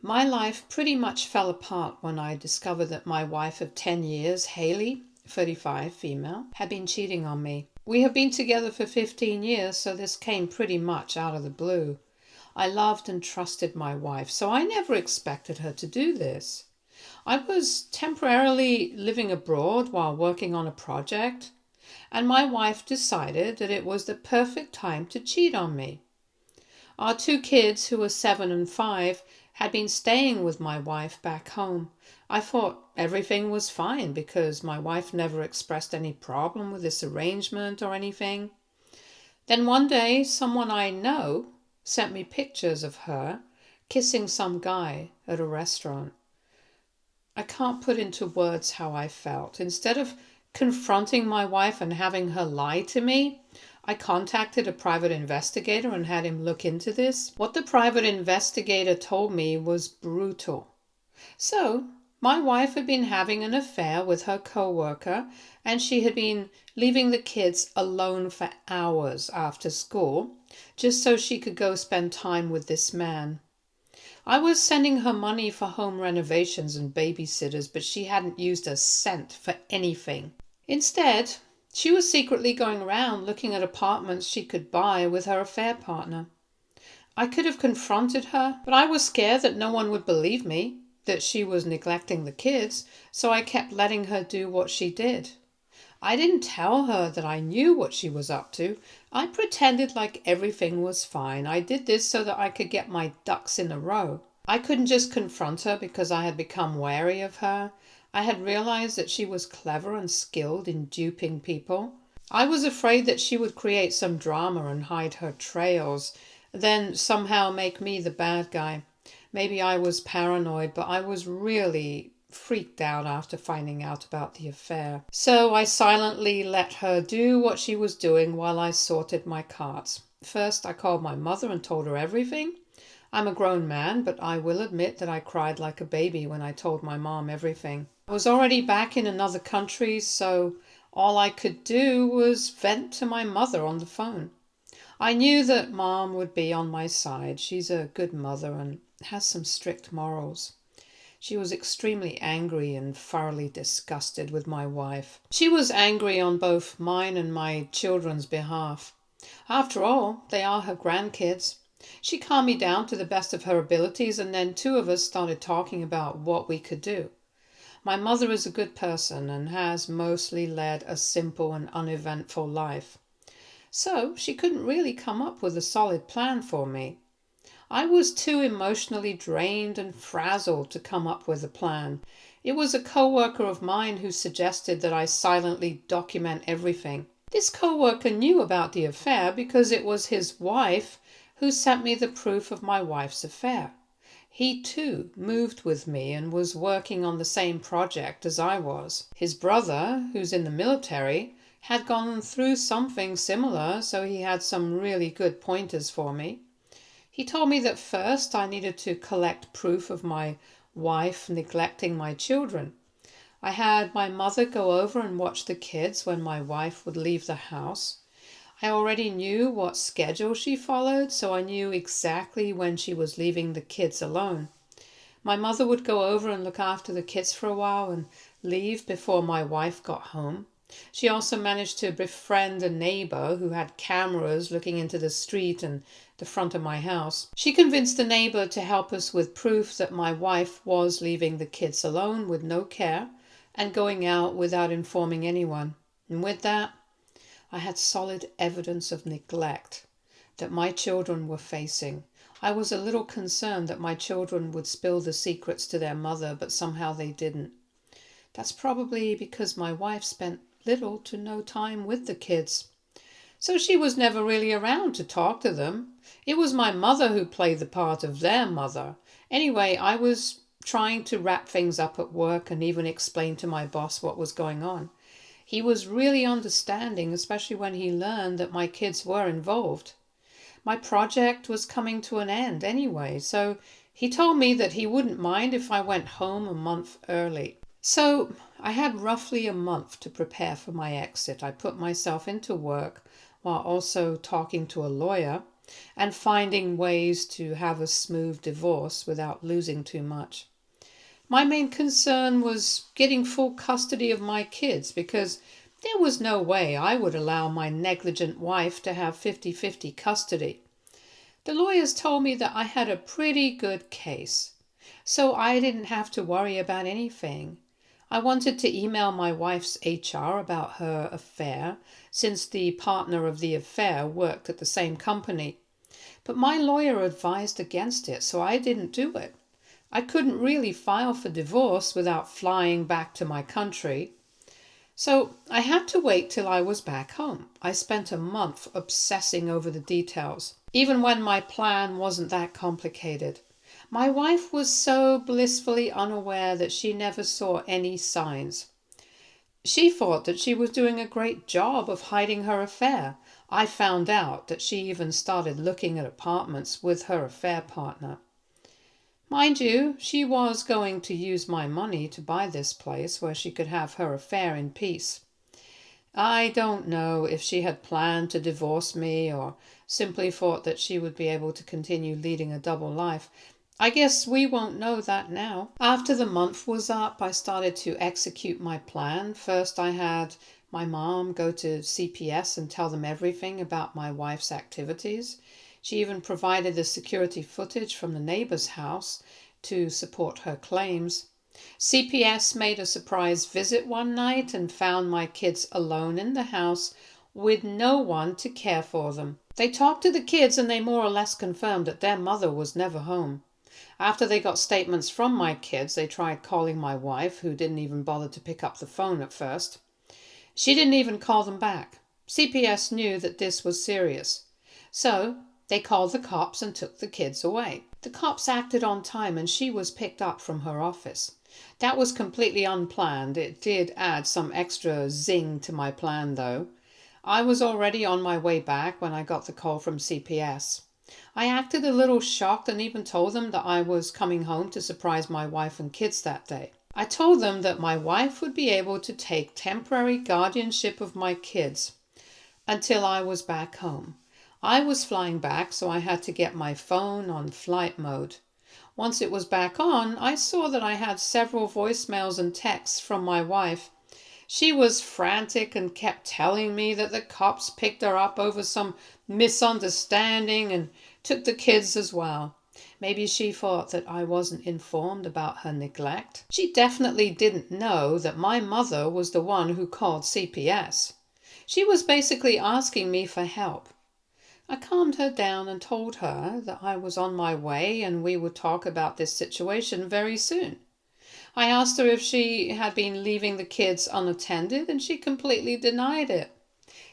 My life pretty much fell apart when I discovered that my wife of 10 years, Haley, 35, female, had been cheating on me. We have been together for 15 years, so this came pretty much out of the blue. I loved and trusted my wife, so I never expected her to do this. I was temporarily living abroad while working on a project, and my wife decided that it was the perfect time to cheat on me. Our two kids, who were 7 and 5, had been staying with my wife back home. I thought everything was fine because my wife never expressed any problem with this arrangement or anything. Then one day, someone I know sent me pictures of her kissing some guy at a restaurant. I can't put into words how I felt. Instead of confronting my wife and having her lie to me, I contacted a private investigator and had him look into this. What the private investigator told me was brutal. So, my wife had been having an affair with her co-worker, and she had been leaving the kids alone for hours after school, just so she could go spend time with this man. I was sending her money for home renovations and babysitters, but she hadn't used a cent for anything. Instead, she was secretly going around looking at apartments she could buy with her affair partner. I could have confronted her, but I was scared that no one would believe me, that she was neglecting the kids, so I kept letting her do what she did. I didn't tell her that I knew what she was up to. I pretended like everything was fine. I did this so that I could get my ducks in a row. I couldn't just confront her because I had become wary of her. I had realized that she was clever and skilled in duping people. I was afraid that she would create some drama and hide her trails, then somehow make me the bad guy. Maybe I was paranoid, but I was really freaked out after finding out about the affair. So I silently let her do what she was doing while I sorted my cards. First, I called my mother and told her everything. I'm a grown man, but I will admit that I cried like a baby when I told my mom everything. I was already back in another country, so all I could do was vent to my mother on the phone. I knew that Mom would be on my side. She's a good mother and has some strict morals. She was extremely angry and thoroughly disgusted with my wife. She was angry on both mine and my children's behalf. After all, they are her grandkids. She calmed me down to the best of her abilities, and then two of us started talking about what we could do. My mother is a good person and has mostly led a simple and uneventful life. So she couldn't really come up with a solid plan for me. I was too emotionally drained and frazzled to come up with a plan. It was a co-worker of mine who suggested that I silently document everything. This co-worker knew about the affair because it was his wife who sent me the proof of my wife's affair. He too moved with me and was working on the same project as I was. His brother, who's in the military, had gone through something similar, so he had some really good pointers for me. He told me that first I needed to collect proof of my wife neglecting my children. I had my mother go over and watch the kids when my wife would leave the house. I already knew what schedule she followed, so I knew exactly when she was leaving the kids alone. My mother would go over and look after the kids for a while and leave before my wife got home. She also managed to befriend a neighbor who had cameras looking into the street and the front of my house. She convinced the neighbor to help us with proof that my wife was leaving the kids alone with no care and going out without informing anyone. And with that, I had solid evidence of neglect that my children were facing. I was a little concerned that my children would spill the secrets to their mother, but somehow they didn't. That's probably because my wife spent little to no time with the kids. So she was never really around to talk to them. It was my mother who played the part of their mother. Anyway, I was trying to wrap things up at work and even explain to my boss what was going on. He was really understanding, especially when he learned that my kids were involved. My project was coming to an end anyway, so he told me that he wouldn't mind if I went home a month early. So I had roughly a month to prepare for my exit. I put myself into work while also talking to a lawyer. and finding ways to have a smooth divorce without losing too much. My main concern was getting full custody of my kids because there was no way I would allow my negligent wife to have 50-50 custody. The lawyers told me that I had a pretty good case, so I didn't have to worry about anything. I wanted to email my wife's HR about her affair, since the partner of the affair worked at the same company. But my lawyer advised against it, so I didn't do it. I couldn't really file for divorce without flying back to my country. So I had to wait till I was back home. I spent a month obsessing over the details, even when my plan wasn't that complicated. My wife was so blissfully unaware that she never saw any signs. She thought that she was doing a great job of hiding her affair. I found out that she even started looking at apartments with her affair partner. Mind you, she was going to use my money to buy this place where she could have her affair in peace. I don't know if she had planned to divorce me or simply thought that she would be able to continue leading a double life. I guess we won't know that now. After the month was up, I started to execute my plan. First, I had my mom go to CPS and tell them everything about my wife's activities. She even provided the security footage from the neighbor's house to support her claims. CPS made a surprise visit one night and found my kids alone in the house with no one to care for them. They talked to the kids and they more or less confirmed that their mother was never home. After they got statements from my kids, they tried calling my wife, who didn't even bother to pick up the phone at first. She didn't even call them back. CPS knew that this was serious. So they called the cops and took the kids away. The cops acted on time and she was picked up from her office. That was completely unplanned. It did add some extra zing to my plan, though. I was already on my way back when I got the call from CPS. I acted a little shocked and even told them that I was coming home to surprise my wife and kids that day. I told them that my wife would be able to take temporary guardianship of my kids until I was back home. I was flying back, so I had to get my phone on flight mode. Once it was back on, I saw that I had several voicemails and texts from my wife. She was frantic and kept telling me that the cops picked her up over some misunderstanding and took the kids as well. Maybe she thought that I wasn't informed about her neglect. She definitely didn't know that my mother was the one who called CPS. She was basically asking me for help. I calmed her down and told her that I was on my way and we would talk about this situation very soon. I asked her if she had been leaving the kids unattended, and she completely denied it.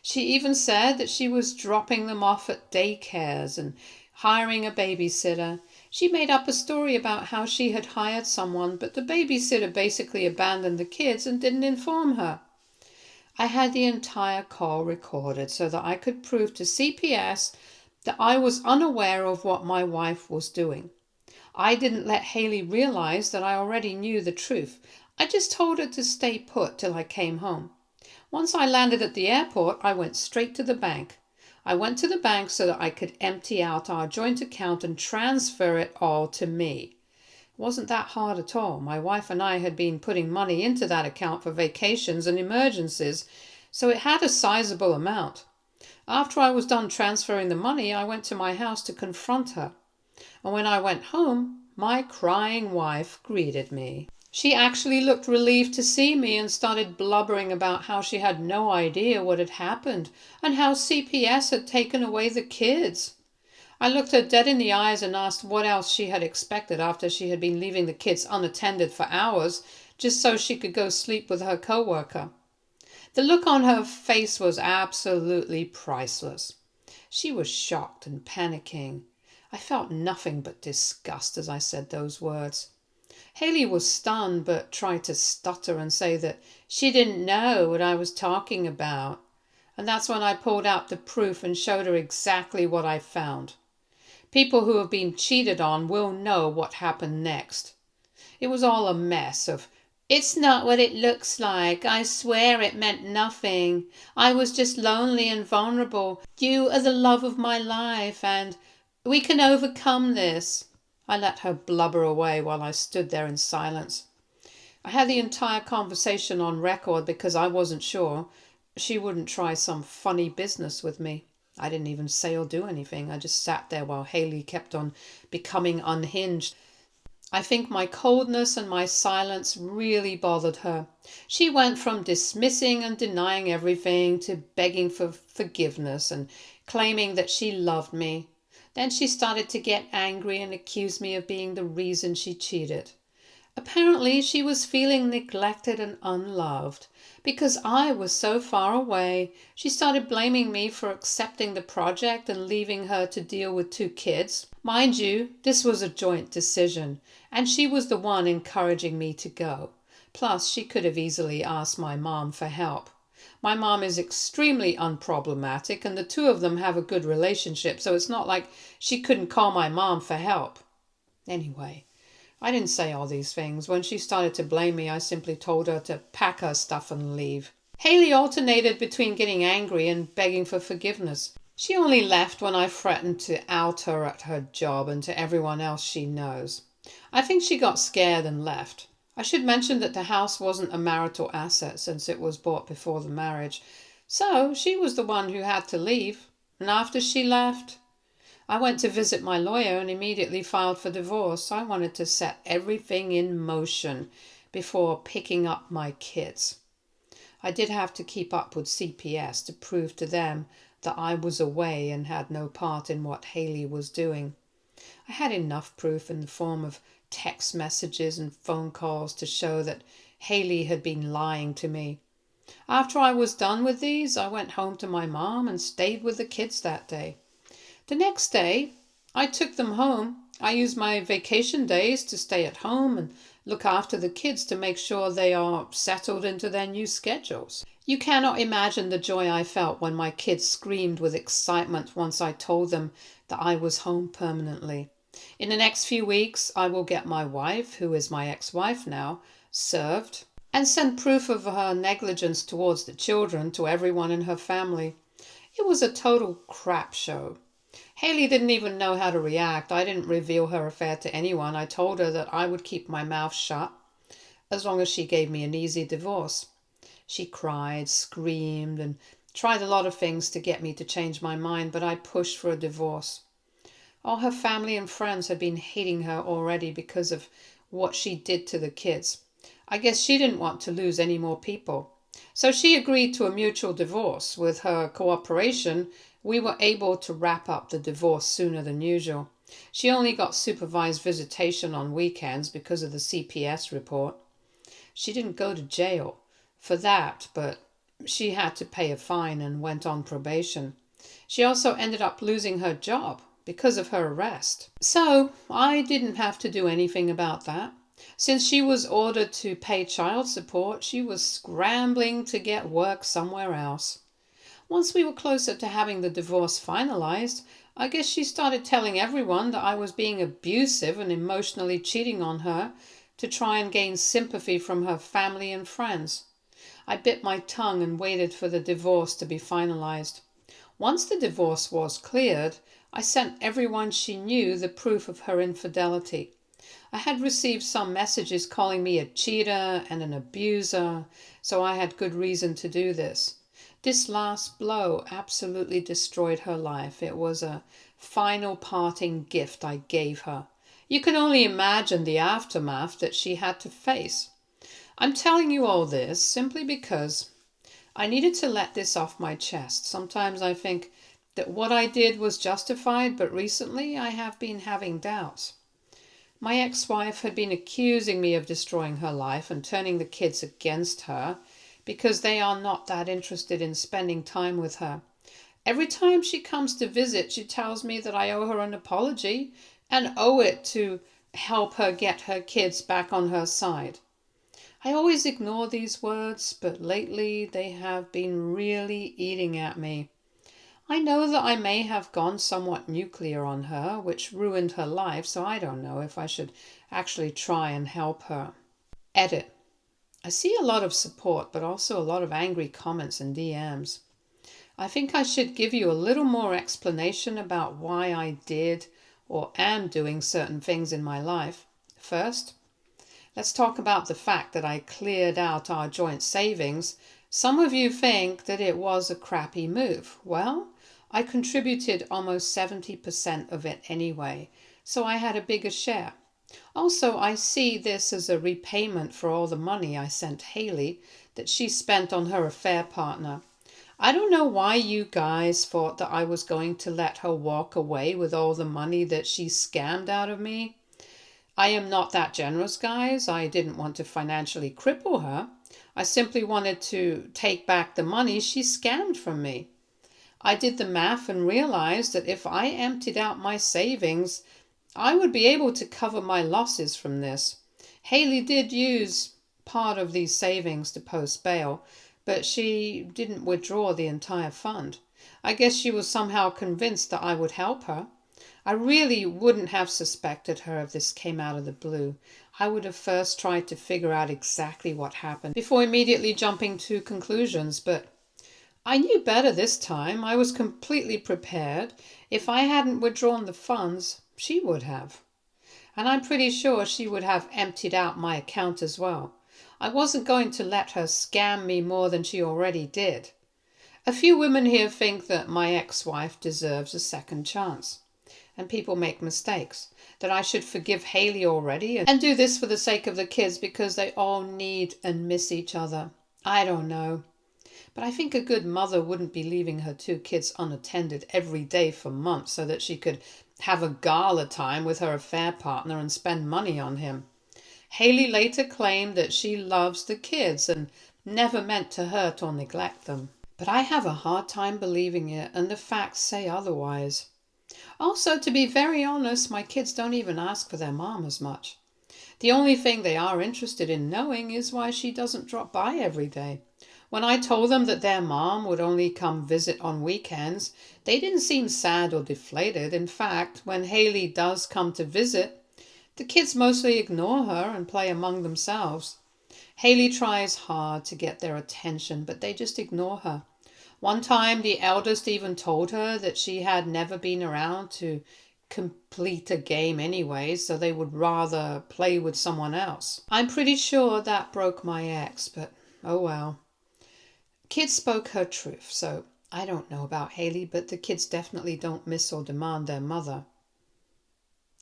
She even said that she was dropping them off at daycares and hiring a babysitter. She made up a story about how she had hired someone, but the babysitter basically abandoned the kids and didn't inform her. I had the entire call recorded so that I could prove to CPS that I was unaware of what my wife was doing. I didn't let Haley realize that I already knew the truth. I just told her to stay put till I came home. Once I landed at the airport, I went straight to the bank. I went to the bank so that I could empty out our joint account and transfer it all to me. It wasn't that hard at all. My wife and I had been putting money into that account for vacations and emergencies, so it had a sizable amount. After I was done transferring the money, I went to my house to confront her. And when I went home, my crying wife greeted me. She actually looked relieved to see me and started blubbering about how she had no idea what had happened and how CPS had taken away the kids. I looked her dead in the eyes and asked what else she had expected after she had been leaving the kids unattended for hours just so she could go sleep with her coworker. The look on her face was absolutely priceless. She was shocked and panicking. I felt nothing but disgust as I said those words. Haley was stunned but tried to stutter and say that she didn't know what I was talking about. And that's when I pulled out the proof and showed her exactly what I found. People who have been cheated on will know what happened next. It was all a mess of It's not what it looks like. I swear it meant nothing. I was just lonely and vulnerable. You are the love of my life, and we can overcome this. I let her blubber away while I stood there in silence. I had the entire conversation on record because I wasn't sure she wouldn't try some funny business with me. I didn't even say or do anything. I just sat there while Haley kept on becoming unhinged. I think my coldness and my silence really bothered her. She went from dismissing and denying everything to begging for forgiveness and claiming that she loved me. Then she started to get angry and accuse me of being the reason she cheated. Apparently, she was feeling neglected and unloved. Because I was so far away, she started blaming me for accepting the project and leaving her to deal with 2 kids. Mind you, this was a joint decision, and she was the one encouraging me to go. Plus, she could have easily asked my mom for help. My mom is extremely unproblematic, and the two of them have a good relationship, so it's not like she couldn't call my mom for help. Anyway, I didn't say all these things. When she started to blame me, I simply told her to pack her stuff and leave. Haley alternated between getting angry and begging for forgiveness. She only left when I threatened to out her at her job and to everyone else she knows. I think she got scared and left. I should mention that the house wasn't a marital asset since it was bought before the marriage, so she was the one who had to leave. And after she left, I went to visit my lawyer and immediately filed for divorce. I wanted to set everything in motion before picking up my kids. I did have to keep up with CPS to prove to them that I was away and had no part in what Haley was doing. I had enough proof in the form of text messages and phone calls to show that Haley had been lying to me. After I was done with these, I went home to my mom and stayed with the kids that day. The next day, I took them home. I used my vacation days to stay at home and look after the kids to make sure they are settled into their new schedules. You cannot imagine the joy I felt when my kids screamed with excitement once I told them that I was home permanently. In the next few weeks, I will get my wife, who is my ex-wife now, served and send proof of her negligence towards the children to everyone in her family. It was a total crap show. Haley didn't even know how to react. I didn't reveal her affair to anyone. I told her that I would keep my mouth shut as long as she gave me an easy divorce. She cried, screamed, and tried a lot of things to get me to change my mind, but I pushed for a divorce. All her family and friends had been hating her already because of what she did to the kids. I guess she didn't want to lose any more people. So she agreed to a mutual divorce. With her cooperation, we were able to wrap up the divorce sooner than usual. She only got supervised visitation on weekends because of the CPS report. She didn't go to jail for that, but she had to pay a fine and went on probation. She also ended up losing her job because of her arrest. So I didn't have to do anything about that. Since she was ordered to pay child support, she was scrambling to get work somewhere else. Once we were closer to having the divorce finalized, I guess she started telling everyone that I was being abusive and emotionally cheating on her to try and gain sympathy from her family and friends. I bit my tongue and waited for the divorce to be finalized. Once the divorce was cleared, I sent everyone she knew the proof of her infidelity. I had received some messages calling me a cheater and an abuser, so I had good reason to do this. This last blow absolutely destroyed her life. It was a final parting gift I gave her. You can only imagine the aftermath that she had to face. I'm telling you all this simply because I needed to let this off my chest. Sometimes I think that what I did was justified, but recently I have been having doubts. My ex-wife had been accusing me of destroying her life and turning the kids against her because they are not that interested in spending time with her. Every time she comes to visit, she tells me that I owe her an apology and owe it to help her get her kids back on her side. I always ignore these words, but lately they have been really eating at me. I know that I may have gone somewhat nuclear on her, which ruined her life, so I don't know if I should actually try and help her. Edit. I see a lot of support, but also a lot of angry comments and DMs. I think I should give you a little more explanation about why I did or am doing certain things in my life. First, let's talk about the fact that I cleared out our joint savings. Some of you think that it was a crappy move. Well, I contributed almost 70% of it anyway, so I had a bigger share. Also, I see this as a repayment for all the money I sent Haley that she spent on her affair partner. I don't know why you guys thought that I was going to let her walk away with all the money that she scammed out of me. I am not that generous, guys. I didn't want to financially cripple her. I simply wanted to take back the money she scammed from me. I did the math and realized that if I emptied out my savings, I would be able to cover my losses from this. Haley did use part of these savings to post bail, but she didn't withdraw the entire fund. I guess she was somehow convinced that I would help her. I really wouldn't have suspected her if this came out of the blue. I would have first tried to figure out exactly what happened before immediately jumping to conclusions, but I knew better this time. I was completely prepared. If I hadn't withdrawn the funds, she would have. And I'm pretty sure she would have emptied out my account as well. I wasn't going to let her scam me more than she already did. A few women here think that my ex-wife deserves a second chance. And people make mistakes. That I should forgive Haley already and do this for the sake of the kids because they all need and miss each other. I don't know. But I think a good mother wouldn't be leaving her 2 kids unattended every day for months so that she could have a gala time with her affair partner and spend money on him. Haley later claimed that she loves the kids and never meant to hurt or neglect them. But I have a hard time believing it, and the facts say otherwise. Also, to be very honest, my kids don't even ask for their mom as much. The only thing they are interested in knowing is why she doesn't drop by every day. When I told them that their mom would only come visit on weekends, they didn't seem sad or deflated. In fact, when Haley does come to visit, the kids mostly ignore her and play among themselves. Haley tries hard to get their attention, but they just ignore her. One time, the eldest even told her that she had never been around to complete a game anyway, so they would rather play with someone else. I'm pretty sure that broke my ex, but oh well. Kids spoke her truth, so I don't know about Haley, but the kids definitely don't miss or demand their mother.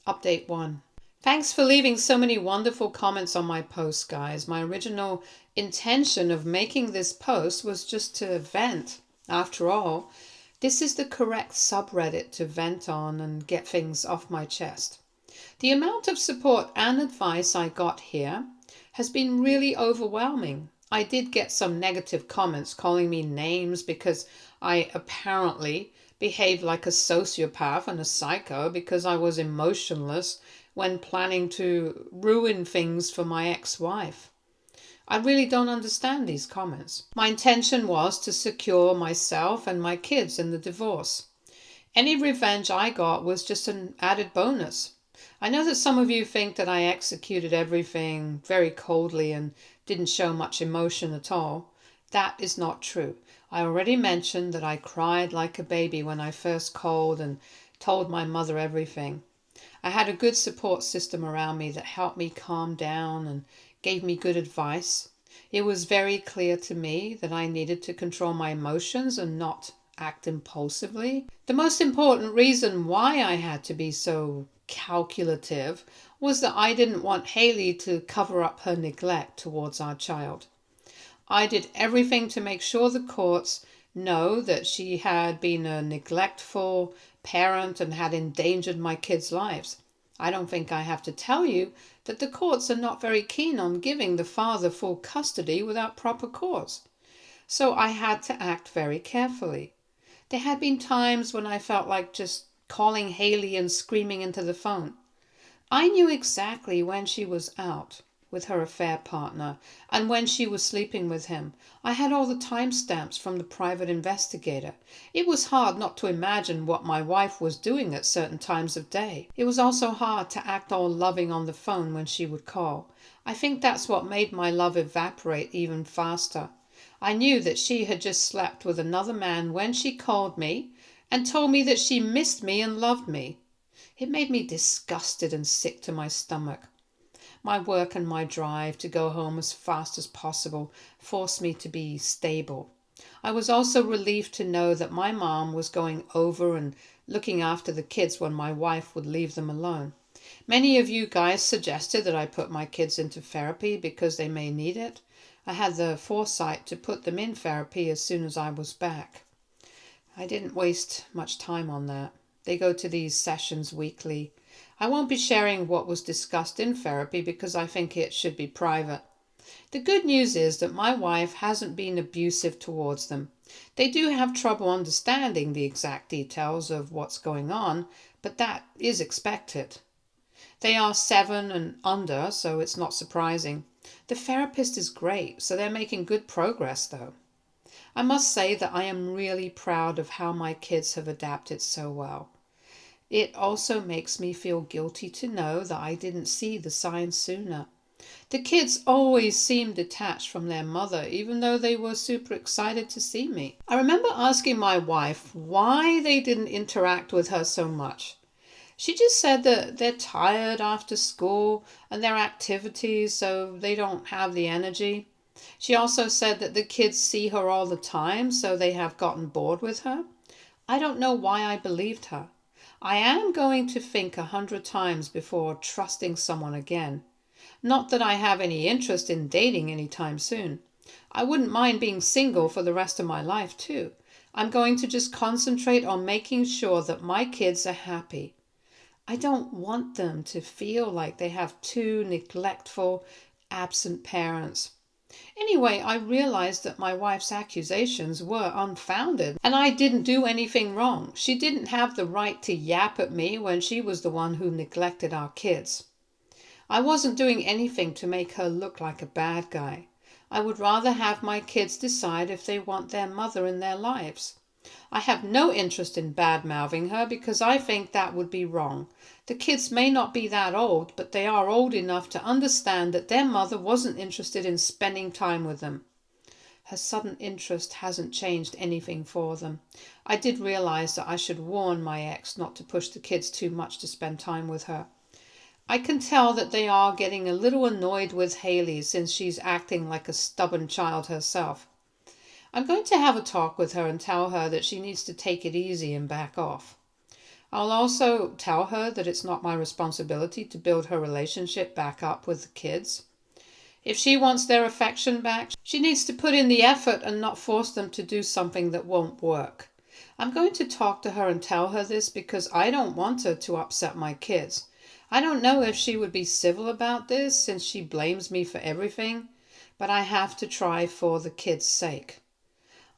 Update 1. Thanks for leaving so many wonderful comments on my post, guys. My original intention of making this post was just to vent. After all, this is the correct subreddit to vent on and get things off my chest. The amount of support and advice I got here has been really overwhelming. I did get some negative comments calling me names because I apparently behaved like a sociopath and a psycho because I was emotionless when planning to ruin things for my ex-wife. I really don't understand these comments. My intention was to secure myself and my kids in the divorce. Any revenge I got was just an added bonus. I know that some of you think that I executed everything very coldly and didn't show much emotion at all. That is not true. I already mentioned that I cried like a baby when I first called and told my mother everything. I had a good support system around me that helped me calm down and gave me good advice. It was very clear to me that I needed to control my emotions and not act impulsively. The most important reason why I had to be so calculative was that I didn't want Haley to cover up her neglect towards our child. I did everything to make sure the courts know that she had been a neglectful parent and had endangered my kids' lives. I don't think I have to tell you that the courts are not very keen on giving the father full custody without proper cause. So I had to act very carefully. There had been times when I felt like just calling Haley and screaming into the phone. I knew exactly when she was out. with her affair partner and when she was sleeping with him. I had all the timestamps from the private investigator. It was hard not to imagine what my wife was doing at certain times of day. It was also hard to act all loving on the phone when she would call. I think that's what made my love evaporate even faster. I knew that she had just slept with another man when she called me and told me that she missed me and loved me. It made me disgusted and sick to my stomach. My work and my drive to go home as fast as possible forced me to be stable. I was also relieved to know that my mom was going over and looking after the kids when my wife would leave them alone. Many of you guys suggested that I put my kids into therapy because they may need it. I had the foresight to put them in therapy as soon as I was back. I didn't waste much time on that. They go to these sessions weekly. I won't be sharing what was discussed in therapy because I think it should be private. The good news is that my wife hasn't been abusive towards them. They do have trouble understanding the exact details of what's going on, but that is expected. They are 7 and under, so it's not surprising. The therapist is great, so they're making good progress though. I must say that I am really proud of how my kids have adapted so well. It also makes me feel guilty to know that I didn't see the signs sooner. The kids always seemed detached from their mother, even though they were super excited to see me. I remember asking my wife why they didn't interact with her so much. She just said that they're tired after school and their activities, so they don't have the energy. She also said that the kids see her all the time, so they have gotten bored with her. I don't know why I believed her. I am going to think 100 times before trusting someone again. Not that I have any interest in dating anytime soon. I wouldn't mind being single for the rest of my life too. I'm going to just concentrate on making sure that my kids are happy. I don't want them to feel like they have 2 neglectful, absent parents. Anyway, I realized that my wife's accusations were unfounded and I didn't do anything wrong. She didn't have the right to yap at me when she was the one who neglected our kids. I wasn't doing anything to make her look like a bad guy. I would rather have my kids decide if they want their mother in their lives. I have no interest in bad-mouthing her because I think that would be wrong. The kids may not be that old, but they are old enough to understand that their mother wasn't interested in spending time with them. Her sudden interest hasn't changed anything for them. I did realize that I should warn my ex not to push the kids too much to spend time with her. I can tell that they are getting a little annoyed with Haley since she's acting like a stubborn child herself. I'm going to have a talk with her and tell her that she needs to take it easy and back off. I'll also tell her that it's not my responsibility to build her relationship back up with the kids. If she wants their affection back, she needs to put in the effort and not force them to do something that won't work. I'm going to talk to her and tell her this because I don't want her to upset my kids. I don't know if she would be civil about this since she blames me for everything, but I have to try for the kids' sake.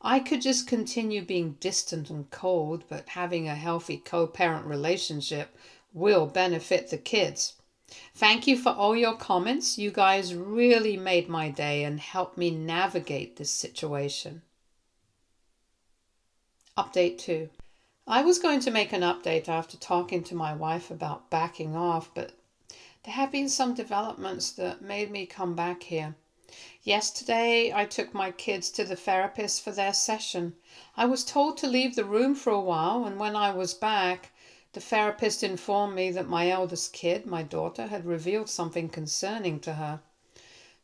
I could just continue being distant and cold, but having a healthy co-parent relationship will benefit the kids. Thank you for all your comments. You guys really made my day and helped me navigate this situation. Update 2. I was going to make an update after talking to my wife about backing off, but there have been some developments that made me come back here. Yesterday, I took my kids to the therapist for their session. I was told to leave the room for a while, and when I was back, the therapist informed me that my eldest kid, my daughter, had revealed something concerning to her.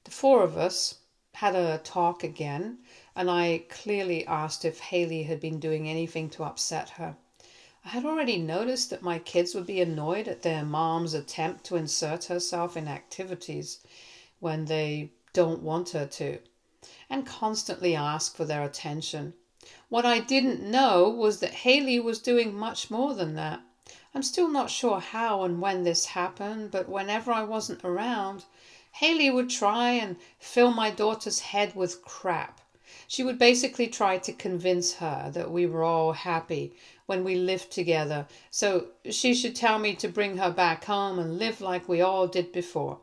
The 4 of us had a talk again, and I clearly asked if Haley had been doing anything to upset her. I had already noticed that my kids would be annoyed at their mom's attempt to insert herself in activities when they don't want her to, and constantly ask for their attention. What I didn't know was that Haley was doing much more than that. I'm still not sure how and when this happened, but whenever I wasn't around, Haley would try and fill my daughter's head with crap. She would basically try to convince her that we were all happy when we lived together, so she should tell me to bring her back home and live like we all did before.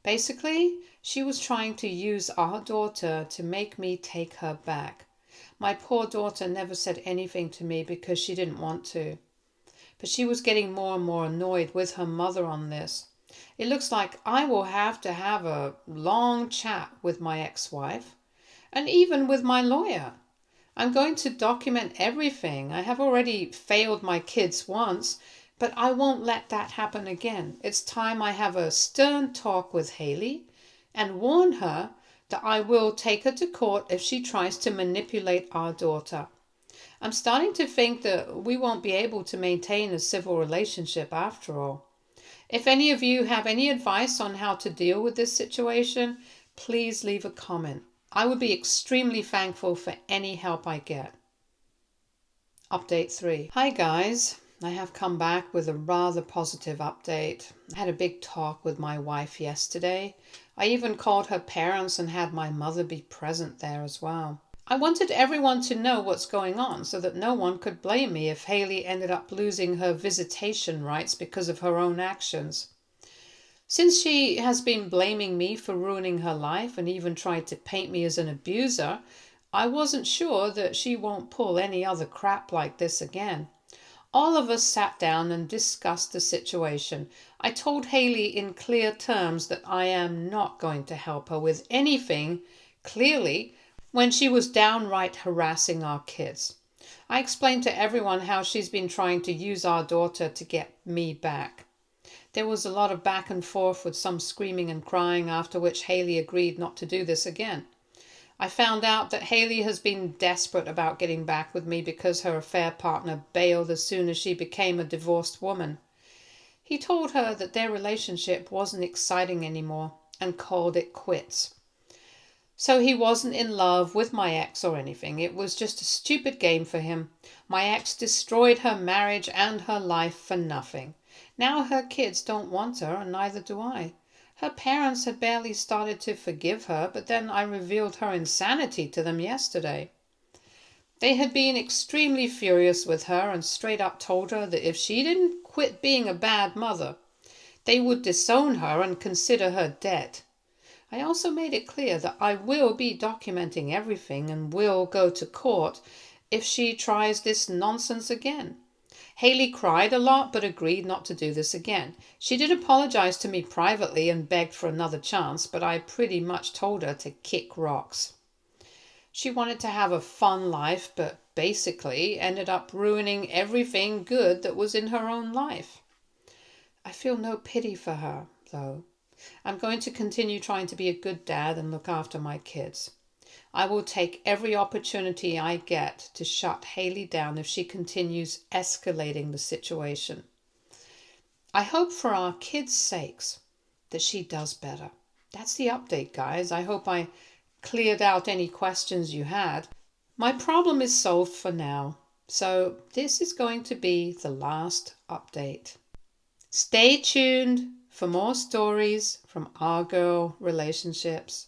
Basically, she was trying to use our daughter to make me take her back. My poor daughter never said anything to me because she didn't want to. But she was getting more and more annoyed with her mother on this. It looks like I will have to have a long chat with my ex-wife and even with my lawyer. I'm going to document everything. I have already failed my kids once, but I won't let that happen again. It's time I have a stern talk with Haley and warn her that I will take her to court if she tries to manipulate our daughter. I'm starting to think that we won't be able to maintain a civil relationship after all. If any of you have any advice on how to deal with this situation, please leave a comment. I would be extremely thankful for any help I get. Update 3. Hi guys, I have come back with a rather positive update. I had a big talk with my wife yesterday. I even called her parents and had my mother be present there as well. I wanted everyone to know what's going on so that no one could blame me if Haley ended up losing her visitation rights because of her own actions. Since she has been blaming me for ruining her life and even tried to paint me as an abuser, I wasn't sure that she won't pull any other crap like this again. All of us sat down and discussed the situation. I told Haley in clear terms that I am not going to help her with anything, clearly, when she was downright harassing our kids. I explained to everyone how she's been trying to use our daughter to get me back. There was a lot of back and forth with some screaming and crying, after which Haley agreed not to do this again. I found out that Haley has been desperate about getting back with me because her affair partner bailed as soon as she became a divorced woman. He told her that their relationship wasn't exciting anymore and called it quits. So he wasn't in love with my ex or anything. It was just a stupid game for him. My ex destroyed her marriage and her life for nothing. Now her kids don't want her, and neither do I. Her parents had barely started to forgive her, but then I revealed her insanity to them yesterday. They had been extremely furious with her and straight up told her that if she didn't quit being a bad mother, they would disown her and consider her dead. I also made it clear that I will be documenting everything and will go to court if she tries this nonsense again. Haley cried a lot but agreed not to do this again. She did apologize to me privately and begged for another chance, but I pretty much told her to kick rocks. She wanted to have a fun life, but basically ended up ruining everything good that was in her own life. I feel no pity for her, though. I'm going to continue trying to be a good dad and look after my kids. I will take every opportunity I get to shut Haley down if she continues escalating the situation. I hope for our kids' sakes that she does better. That's the update, guys. I hope I cleared out any questions you had. My problem is solved for now, so this is going to be the last update. Stay tuned for more stories from our girl relationships.